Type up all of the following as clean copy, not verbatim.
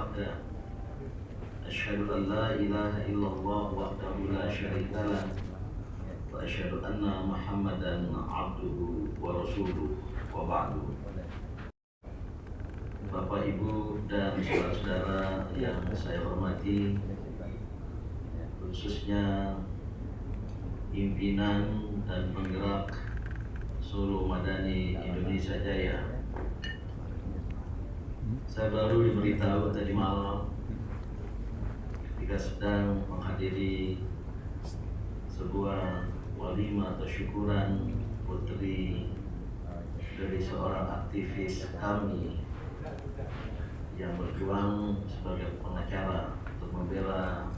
وحده أشهد أن لا إله إلا الله وحده لا شريك له وأشهد أن محمدا عبده ورسوله وبعد. Bapak, Ibu, dan saudara-saudara yang saya hormati, khususnya pimpinan dan penggerak Solo Madani Indonesia Jaya. Saya baru diberitahu tadi malam ketika sedang menghadiri sebuah walimah atau syukuran putri dari seorang aktivis kami yang berjuang sebagai pengacara untuk membela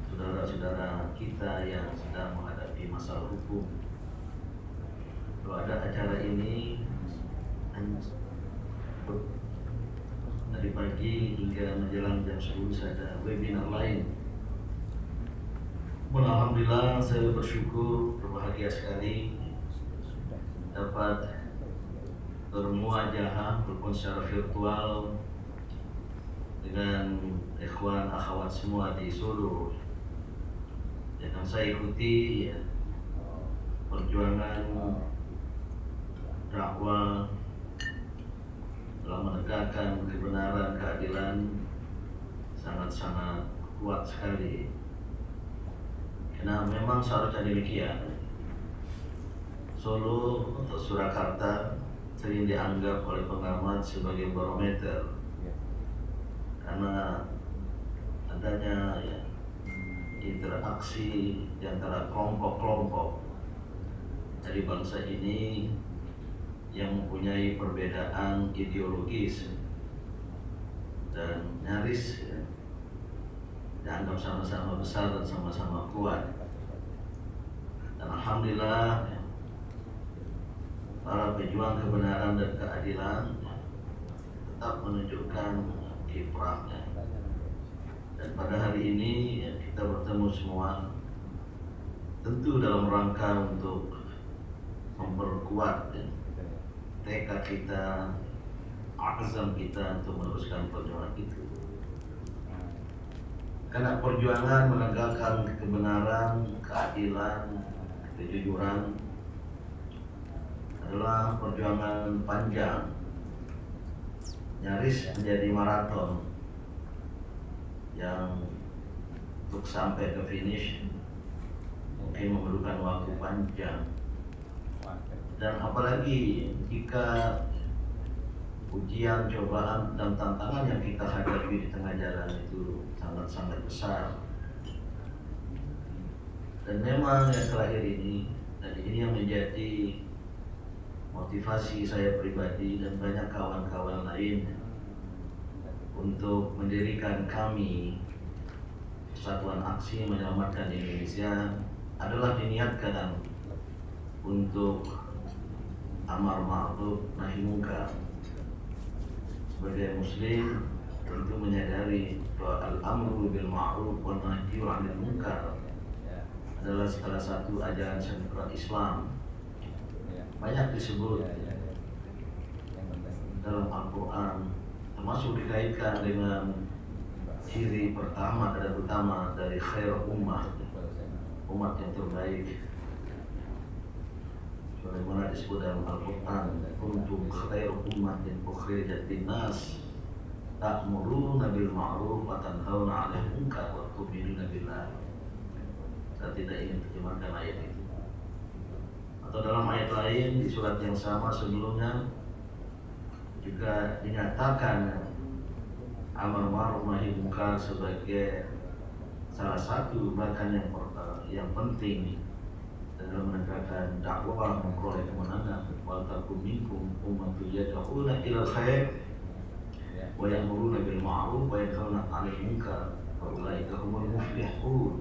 saudara-saudara kita yang sedang menghadapi masalah hukum. Kalau ada acara ini dari pagi hingga menjelang jam 10 saja webinar lain. Alhamdulillah, saya bersyukur, berbahagia sekali dapat bermuajahah, berpun secara virtual dengan ikhwan akhwat semua di Solo. Dan saya ikuti perjuangan dakwah dalam menegakkan kebenaran, keadilan sangat-sangat kuat sekali. Karena memang seharusnya demikian. Solo atau Surakarta sering dianggap oleh pengamat sebagai barometer karena adanya interaksi di antara kelompok-kelompok dari bangsa ini yang mempunyai perbedaan ideologis dan nyaris dianggap sama-sama besar dan sama-sama kuat. Dan alhamdulillah, para pejuang kebenaran dan keadilan tetap menunjukkan kiprahnya. Dan pada hari ini kita bertemu semua tentu dalam rangka untuk memperkuat tekad kita, azam kita untuk meneruskan perjuangan itu. Karena perjuangan menegakkan kebenaran, keadilan, kejujuran adalah perjuangan panjang, nyaris menjadi maraton yang untuk sampai ke finish mungkin memerlukan waktu panjang. Dan apalagi jika ujian, cobaan, dan tantangan yang kita hadapi di tengah jalan itu sangat-sangat besar. Dan memang yang terakhir ini, dan ini yang menjadi motivasi saya pribadi dan banyak kawan-kawan lain untuk mendirikan kami Persatuan Aksi Menyelamatkan Indonesia adalah diniatkan untuk amar ma'ruf nahi munkar. Sebagai muslim tentu menyadari bahwa al-amru bil ma'ruf wa nahyu 'anil munkar adalah salah satu ajaran sentral Islam. Banyak disebut dalam Al-Quran, termasuk dikaitkan dengan ciri pertama dan utama dari khair umat yang terbaik. Sebagaimana disebut dalam Al-Quran, kuntum khair ummatin ukhrijat linnas ta'muruna bil ma'ruf wa tanhauna 'anil munkar wa tu'minuna billah. Saya tidak ingin terjemahkan ayat itu. Atau dalam ayat lain di surat yang sama sebelumnya juga dinyatakan amar ma'ruf nahi munkar sebagai salah satu bahkan yang penting dalam menegakkan dakwah memperoleh kemenangan. Wal takum minkum ummatun yad'una ilal khair wa ya'muruna bil ma'ruf wa yanhauna 'anil munkar wa ulaika humul muflihun,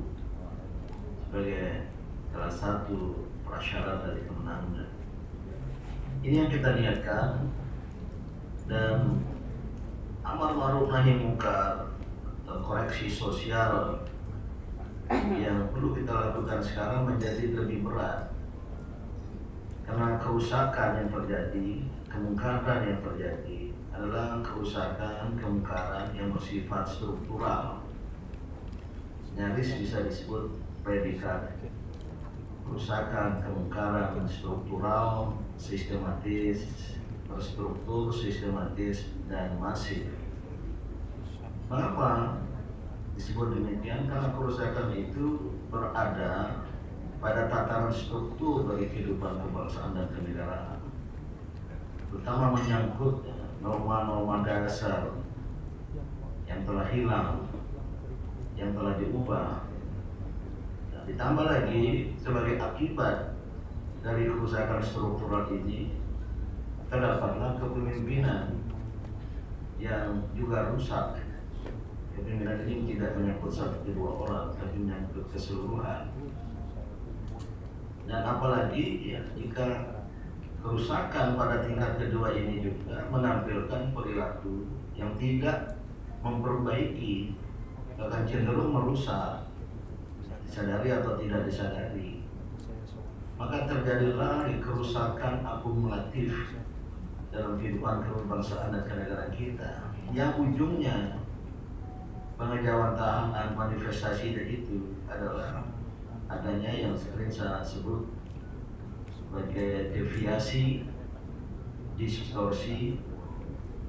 sebagai salah satu prasyarat dari kemenangan. Ini yang kita niatkan. Dan amar ma'ruf nahi munkar atau koreksi sosial yang perlu kita lakukan sekarang menjadi lebih berat karena kerusakan yang terjadi, kemungkaran yang terjadi adalah kerusakan, kemungkaran yang bersifat struktural. Nyaris bisa disebut predikat. Kerusakan, kemungkaran struktural, sistematis, terstruktur, sistematis, dan masif. Mengapa disebut demikian? Karena kerusakan itu berada pada tataran struktur dari kehidupan kebangsaan dan kenegaraan, terutama menyangkut norma-norma dasar yang telah hilang, yang telah diubah. Ditambah lagi sebagai akibat dari kerusakan struktural ini terdapatlah kepemimpinan yang juga rusak. Kepemimpinan ini tidak menyangkut satu dua orang, tapi menyangkut keseluruhan. Dan apalagi ya, jika kerusakan pada tingkat kedua ini juga menampilkan perilaku yang tidak memperbaiki, bahkan cenderung merusak, disadari atau tidak disadari, maka terjadilah kerusakan akumulatif dalam kehidupan kebangsaan dan kenegaraan kita, yang ujungnya pengejawantahan manifestasi itu adalah adanya yang sering saya sebut sebagai deviasi, distorsi,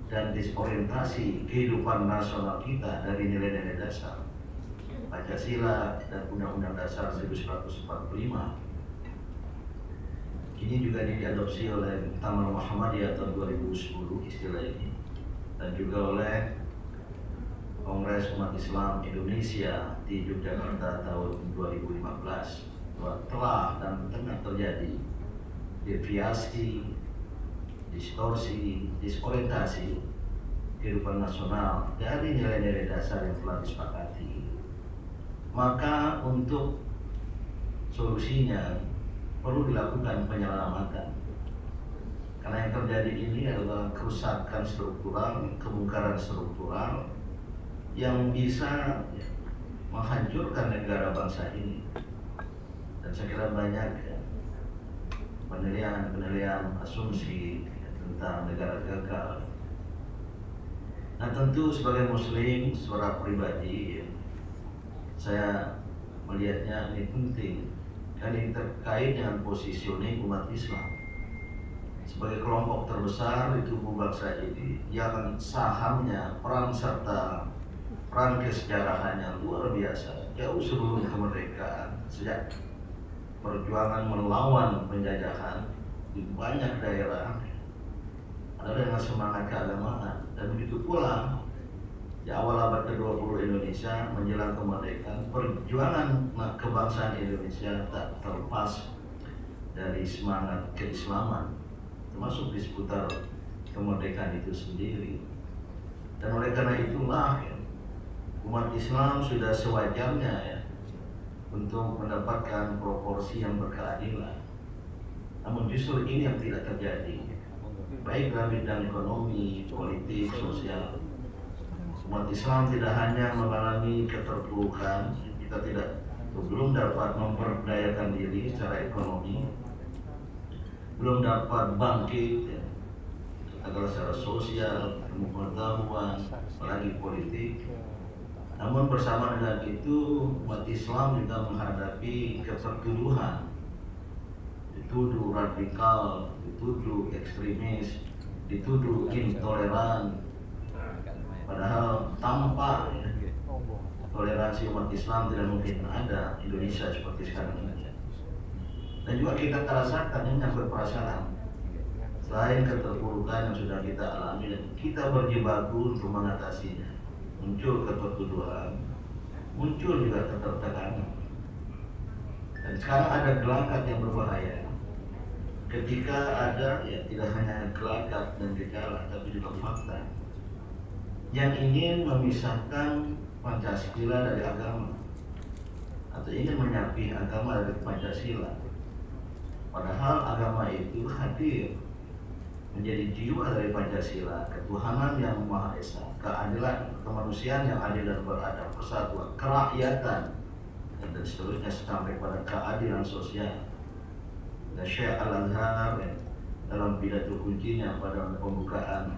dan disorientasi kehidupan nasional kita dari nilai-nilai dasar Pancasila dan Undang-Undang Dasar 1945. Ini juga diadopsi oleh Taman Muhammadiyah tahun 2010 istilah ini, dan juga oleh Kongres Umat Islam Indonesia di Yogyakarta tahun 2015, bahwa telah dan tengah terjadi deviasi, distorsi, disorientasi kehidupan nasional dari nilai-nilai dasar yang telah disepakati. Maka untuk solusinya perlu dilakukan penyelamatan, karena yang terjadi ini adalah kerusakan struktural, kemungkaran struktural yang bisa menghancurkan negara bangsa ini. Dan saya kira banyak penilaian asumsi tentang negara gagal. Nah, tentu sebagai muslim secara pribadi, saya melihatnya ini penting, dan ini terkait dengan positioning umat Islam sebagai kelompok terbesar di tubuh bangsa ini, yang sahamnya, peran serta peran kesejarahannya luar biasa jauh sebelum kemerdekaan. Sejak perjuangan melawan penjajahan di banyak daerah adalah dengan semangat keagamaan, dan begitu pula di awal abad ke-20 Indonesia menjelang kemerdekaan, perjuangan kebangsaan Indonesia tak terlepas dari semangat keislaman, termasuk di seputar kemerdekaan itu sendiri. Dan oleh karena itulah umat Islam sudah sewajarnya untuk mendapatkan proporsi yang berkeadilan. Namun justru ini yang tidak terjadi, baik dalam bidang ekonomi, politik, sosial. Umat Islam tidak hanya mengalami keterpurukan, kita belum dapat memperdayakan diri secara ekonomi, belum dapat bangkit agar secara sosial, pengetahuan, apalagi politik. Namun bersama dengan itu, umat Islam juga menghadapi ketertuduhan, dituduh radikal, dituduh ekstremis, dituduh intoleran. Padahal tanpa toleransi umat Islam tidak mungkin ada Indonesia seperti sekarang ini. Dan juga kita rasakan ini menyangkut perasaan. Selain keterpurukan yang sudah kita alami dan kita berjibaku untuk mengatasinya, muncul ketertuduhan, muncul juga ketertekanan. Dan sekarang ada gelagat yang berbahaya. Ketika ada tidak hanya gelagat dan gejala, tapi juga fakta yang ingin memisahkan Pancasila dari agama, atau ingin menyapi agama dari Pancasila. Padahal agama itu hadir menjadi jiwa dari Pancasila, ketuhanan yang Maha Esa, keadilan, kemanusiaan yang adil dan beradab, persatuan, kerakyatan, dan seterusnya sampai pada keadilan sosial. Dan Syekh Al-Azhar dalam pidato kuncinya pada pembukaan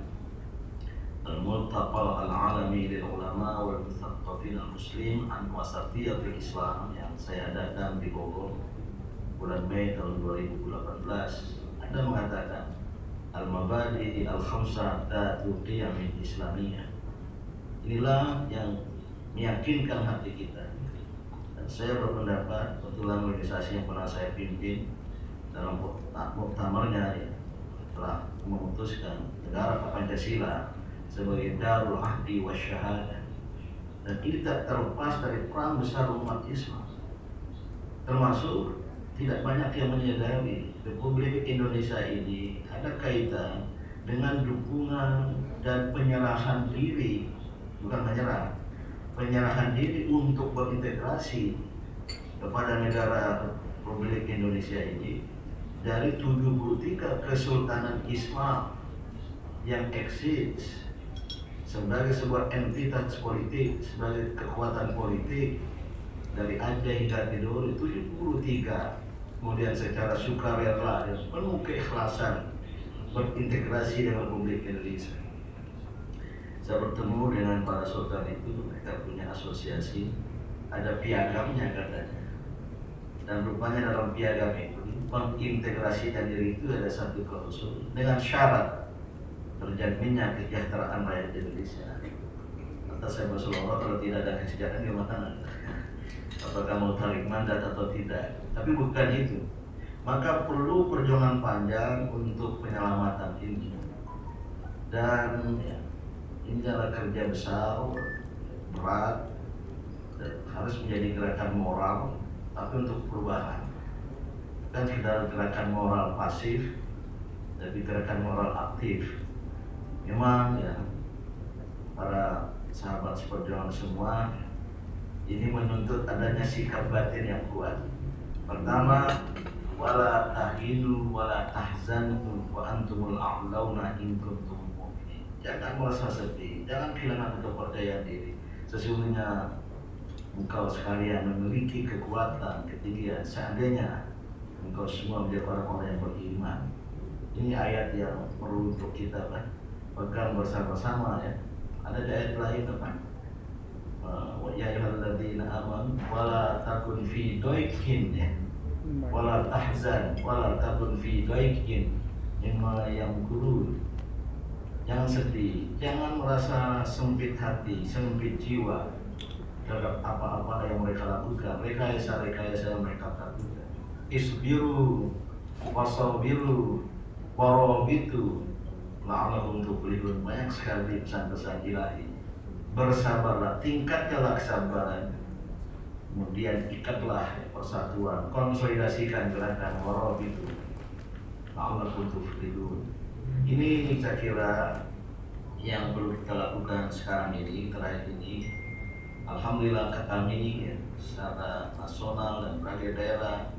Al-Multaqa Al-Alami lil Ulama wal Muthaqqafin Al-Muslim an Wasatiyatul Islam yang saya adakan di Bogor bulan Mei tahun 2018, ada mengatakan Al-Mabadi Al-Khamsah Datu Qiyamin Islamiyah. Inilah yang meyakinkan hati kita. Dan saya berpendapat, kebetulan organisasi yang pernah saya pimpin dalam muktamarnya ya, telah memutuskan negara Pancasila sebagai Darul Ahdi wa Syahadah, dan ini tidak terlepas dari peran besar umat Islam, termasuk tidak banyak yang menyadari Republik Indonesia ini ada kaitan dengan dukungan dan penyerahan diri, bukan menyerah, penyerahan diri untuk berintegrasi kepada negara Republik Indonesia ini dari 73 kesultanan Islam yang eksis sebagai sebuah entitas politik, sebagai kekuatan politik dari Aceh hingga Tidore 73, kemudian secara sukarela dan penuh keikhlasan berintegrasi dengan Republik Indonesia. Saya bertemu dengan para saudara itu, mereka punya asosiasi, ada piagamnya katanya, dan rupanya dalam piagam itu mengintegrasikan diri itu ada satu klausul dengan syarat terjaminnya kesejahteraan rakyat Indonesia. Kata saya berseloroh, kalau tidak ada kesejahteraan gimana? Apakah mau tarik mandat atau tidak? Tapi bukan itu. Maka perlu perjuangan panjang untuk penyelamatan ini. Dan ya, ini adalah kerja besar, berat, dan harus menjadi gerakan moral, tapi untuk perubahan. Bukan sekedar gerakan moral pasif, tapi gerakan moral aktif. Memang ya, para sahabat seperjuangan semua ini menuntut adanya sikap batin yang kuat. Pertama, wala tahinu wala tahzanu wa antumul a'launa in kuntum mu'minin. Jangan merasa sedih, jangan kehilangan kepercayaan diri. Sesungguhnya engkau sekalian memiliki kekuatan, ketinggian. Seandainya engkau semua menjadi orang-orang yang beriman. Ini ayat yang perlu untuk kita pegang bersama-sama ya. Ada di ayat lain teman. Wa ya ayyuhalladzina amanu wala takun fi daikin ya. Wala tahzan wala takun fi daikin mimma yamkurun. Jangan sedih, jangan merasa sempit hati, sempit jiwa terhadap apa-apa yang mereka lakukan, rekayasa-rekayasa yang mereka lakukan. Isbiru wasabiru warabitu la'allahum tuflihun. Banyak sekali pesan-pesan ilahi. Bersabarlah, tingkatkanlah kesabaran, kemudian ikatlah persatuan, konsolidasikan gerakan warabitu la'allahum tuflihun. Ini saya kira yang perlu kita lakukan sekarang ini, terakhir ini. Alhamdulillah kami ya, secara nasional dan berbagai daerah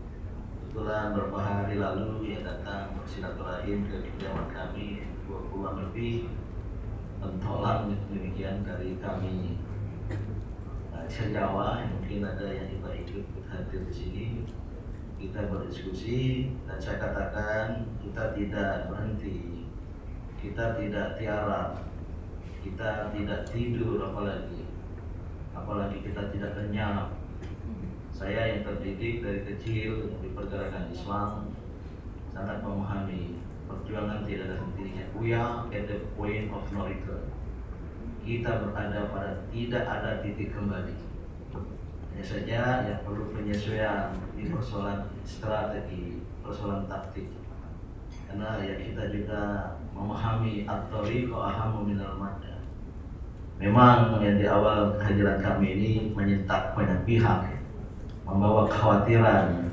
kebetulan beberapa hari lalu ya datang bersilaturahim ke kediaman kami 20-an lebih pentolan demikian dari kami se-Jawa. Mungkin ada yang juga ikut hadir di sini, kita berdiskusi dan saya katakan kita tidak berhenti, kita tidak tiarap, kita tidak tidur, apalagi kita tidak lenyap. Saya yang terdidik dari kecil di pergerakan Islam sangat memahami perjuangan tidak ada hentinya. We are at the point of no return. Kita berada pada tidak ada titik kembali. Hanya saja yang perlu penyesuaian di persoalan strategi, persoalan taktik. Karena ya kita juga memahami at-tariqu ahammu minal madda. Memang yang di awal kehadiran kami ini menyentak banyak pihak, membawa kekhawatiran,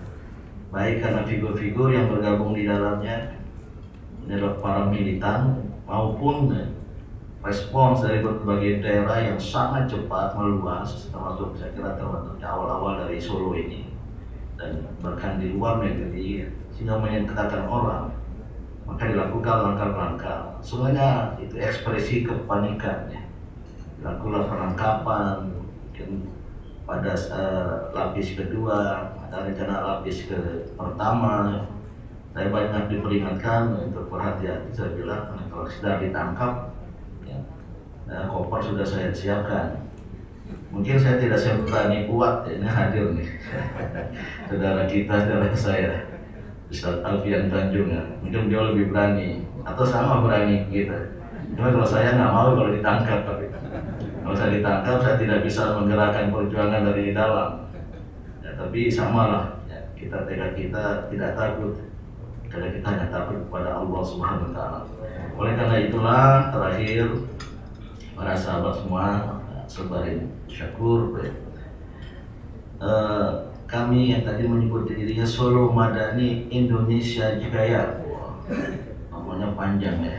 baik karena figur-figur yang bergabung di dalamnya adalah para militan maupun respons dari berbagai daerah yang sangat cepat meluas, termasuk saya kira termasuk awal-awal dari Solo ini dan bahkan di luar negeri, sehingga menyentakan orang. Maka dilakukan langkah-langkah, semuanya itu ekspresi kepanikan ya. Dilakukan penangkapan pada lapis kedua, ada rencana lapis pertama. Saya banyak diperingatkan untuk berhati-hati. Saya bilang kalau sudah ditangkap ya, koper sudah saya siapkan. Mungkin saya tidak seberani kuat ini hadir nih saudara kita, saudara saya Ustaz Alfian Tanjung ya. Mungkin dia lebih berani atau sama berani kita. Cuma kalau saya nggak mau kalau ditangkap, kalau saya ditangkap saya tidak bisa menggerakkan perjuangan dari dalam. Ya, tapi samalah ya, kita tekad kita tidak takut karena kita hanya takut kepada Allah Subhanahu Wa Taala. Oleh karena itulah terakhir para sahabat semua sebarin syakur kami yang tadi menyebut dirinya Solo Madani Indonesia Jaya. Namanya panjang ya.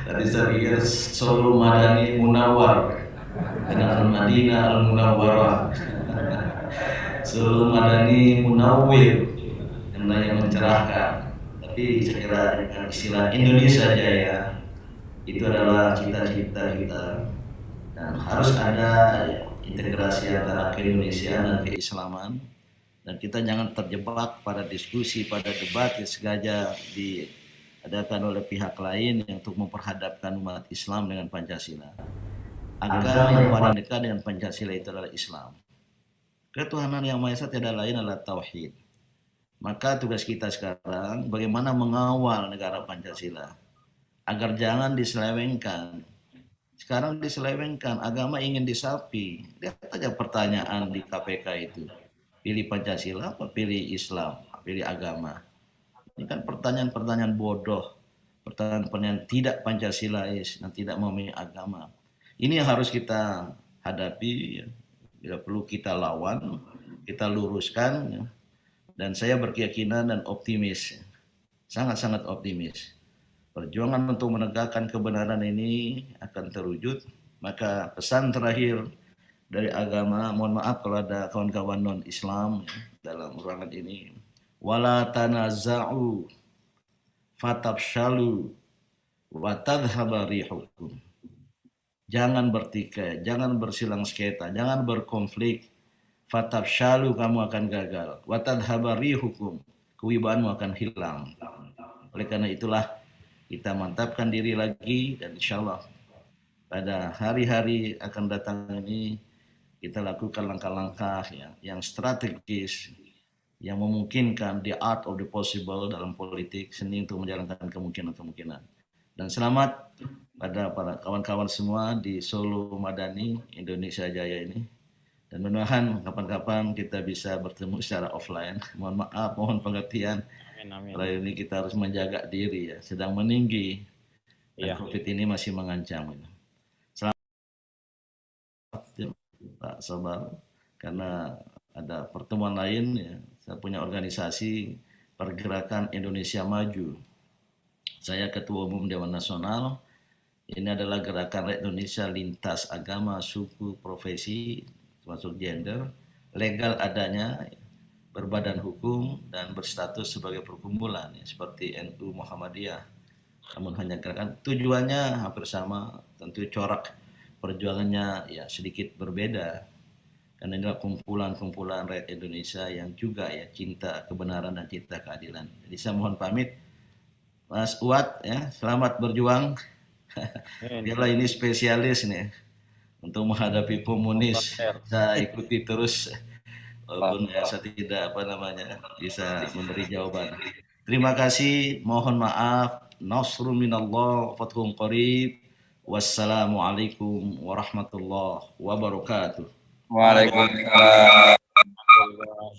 Tadi saya pikir Solo Madani Munawar dengan Al-Madinah Al-Munawwarah. Solo Madani Munawwir karena yang mencerahkan. Tapi saya kira dengan istilah Indonesia Jaya itu adalah cita-cita kita, dan harus ada integrasi antara keindonesiaan dan keislaman, dan kita jangan terjebak pada diskusi, pada debat yang sengaja diadakan oleh pihak lain yang untuk memperhadapkan umat Islam dengan Pancasila. Agama yang paling dekat dengan Pancasila itu adalah Islam. Ketuhanan yang Maha Esa tiada lain adalah tauhid. Maka tugas kita sekarang bagaimana mengawal negara Pancasila agar jangan diselewengkan. Sekarang diselewengkan, agama ingin disapi. Lihat aja pertanyaan di KPK itu. Pilih Pancasila apa pilih Islam, pilih agama. Ini kan pertanyaan-pertanyaan bodoh, pertanyaan-pertanyaan tidak Pancasilais dan tidak memilih agama. Ini yang harus kita hadapi, bila perlu kita lawan, kita luruskan. Dan saya berkeyakinan dan optimis, sangat-sangat optimis. Perjuangan untuk menegakkan kebenaran ini akan terwujud. Maka pesan terakhir dari agama, mohon maaf kalau ada kawan-kawan non-Islam dalam ruangan ini, wala tanaza'u fatabshalu wa tadhhaba rihukum. Jangan bertikai, jangan bersilang sengketa, jangan berkonflik. Fatabshalu, kamu akan gagal. Wa tadhhaba rihukum, kewibawaanmu akan hilang. Oleh karena itulah kita mantapkan diri lagi, dan insya Allah pada hari-hari akan datang ini kita lakukan langkah-langkah yang strategis, yang memungkinkan the art of the possible dalam politik, seni untuk menjalankan kemungkinan-kemungkinan. Dan selamat pada para kawan-kawan semua di Solo Madani Indonesia Jaya ini. Dan mudah-mudahan kapan-kapan kita bisa bertemu secara offline. Mohon maaf, mohon pengertian. Amin. Kalau ini kita harus menjaga diri ya, sedang meninggi dan COVID ini masih mengancam. Selamat Pak Sobar, karena ada pertemuan lain ya. Saya punya organisasi Pergerakan Indonesia Maju. Saya Ketua Umum Dewan Nasional. Ini adalah gerakan rakyat Indonesia lintas agama, suku, profesi, termasuk gender, legal adanya, berbadan hukum dan berstatus sebagai perkumpulan ya, seperti NU Muhammadiyah. Namun hanya gerakan, tujuannya hampir sama, tentu corak perjuangannya ya sedikit berbeda. Karena inilah kumpulan-kumpulan rakyat Indonesia yang juga ya cinta kebenaran dan cinta keadilan. Jadi saya mohon pamit, Mas Uwat ya, selamat berjuang. Biarlah ini spesialis nih untuk menghadapi komunis. Saya ikuti terus. Walaupun ya saya tidak bisa memberi jawaban. Terima kasih, mohon maaf. Nasrun minallah, fathun qarib. Wassalamualaikum warahmatullahi wabarakatuh. Waalaikumsalam.